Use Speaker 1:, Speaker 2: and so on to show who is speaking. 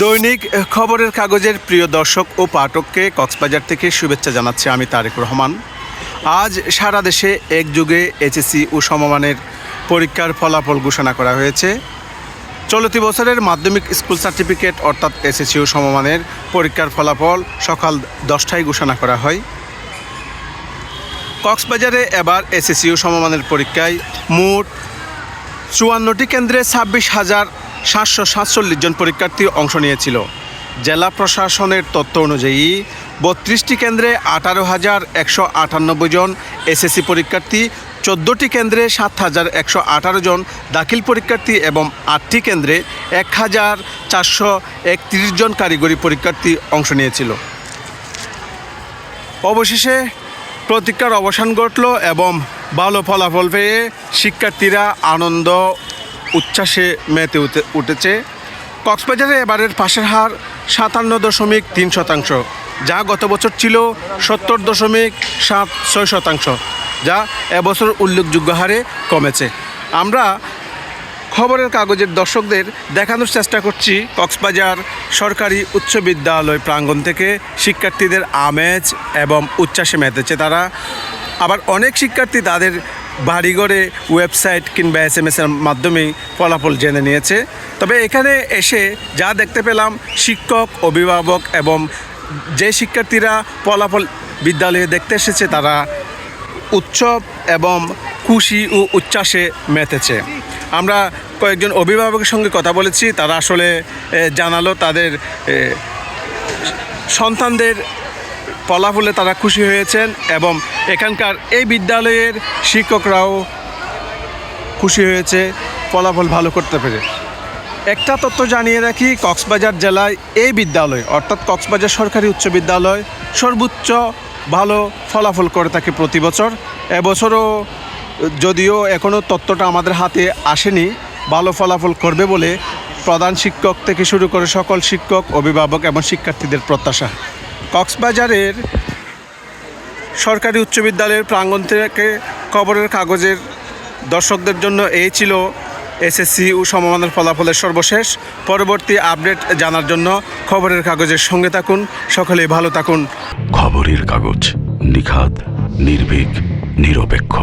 Speaker 1: দৈনিক খবরের কাগজের প্রিয় দর্শক ও পাঠককে কক্সবাজার থেকে শুভেচ্ছা জানাচ্ছি আমি তারেক রহমান। আজ সারা দেশে একযোগে এইচএসসি ও সমমানের পরীক্ষার ফলাফল ঘোষণা করা হয়েছে। চলতি বছরের মাধ্যমিক স্কুল সার্টিফিকেট অর্থাৎ এসএসসি ও সমমানের পরীক্ষার ফলাফল সকাল 10টায় ঘোষণা করা হয়। কক্সবাজারে এবার এসএসসি ও সমমানের পরীক্ষায় মোট 54টি কেন্দ্রে 26,747 জন পরীক্ষার্থী অংশ নিয়েছিল। জেলা প্রশাসনের তথ্য অনুযায়ী 32টি কেন্দ্রে 18,198 জন এসএসসি পরীক্ষার্থী, 14টি কেন্দ্রে 7,118 জন দাখিল পরীক্ষার্থী এবং 8টি কেন্দ্রে 1,431 জন কারিগরি পরীক্ষার্থী অংশ নিয়েছিল। অবশেষে প্রতীক্ষার অবসান ঘটল এবং ভালো ফলাফল পেয়ে শিক্ষার্থীরা আনন্দ উচ্ছ্বাসে মেতে উঠেছে। কক্সবাজারে এবারের পাশের হার 57.3%, যা গত বছর ছিল 70.76%, যা এবছর উল্লেখযোগ্য হারে কমেছে। আমরা খবরের কাগজের দর্শকদের দেখানোর চেষ্টা করছি কক্সবাজার সরকারি উচ্চ বিদ্যালয় প্রাঙ্গণ থেকে শিক্ষার্থীদের আমেজ এবং উচ্ছ্বাসে মেতেছে তারা। আবার অনেক শিক্ষার্থী তাদের বাড়িঘরে ওয়েবসাইট কিংবা SMS-এর মাধ্যমেই ফলাফল জেনে নিয়েছে। তবে এখানে এসে যা দেখতে পেলাম, শিক্ষক, অভিভাবক এবং যে শিক্ষার্থীরা ফলাফল বিদ্যালয়ে দেখতে এসেছে তারা উৎসব এবং খুশি ও উচ্ছ্বাসে মেতেছে। আমরা কয়েকজন অভিভাবকের সঙ্গে কথা বলেছি, তারা আসলে জানালো তাদের সন্তানদের ফলাফলে তারা খুশি হয়েছেন এবং এখানকার এই বিদ্যালয়ের শিক্ষকরাও খুশি হয়েছে ফলাফল ভালো করতে পেরে। একটা তথ্য জানিয়ে রাখি, কক্সবাজার জেলায় এই বিদ্যালয় অর্থাৎ কক্সবাজার সরকারি উচ্চ বিদ্যালয় সর্বোচ্চ ভালো ফলাফল করে থাকে প্রতি বছর। এবছরও যদিও এখনও তথ্যটা আমাদের হাতে আসেনি, ভালো ফলাফল করবে বলে প্রধান শিক্ষক থেকে শুরু করে সকল শিক্ষক, অভিভাবক এবং শিক্ষার্থীদের প্রত্যাশা। কক্সবাজারের সরকারি উচ্চ বিদ্যালয়ের প্রাঙ্গণ থেকে খবরের কাগজের দর্শকদের জন্য এই ছিল এসএসসি ও সমমানের ফলাফলের সর্বশেষ। পরবর্তী আপডেট জানার জন্য খবরের কাগজের সঙ্গে থাকুন। সকলেই ভালো থাকুন।
Speaker 2: খবরের কাগজ, নিখাত, নির্ভীক, নিরপেক্ষ।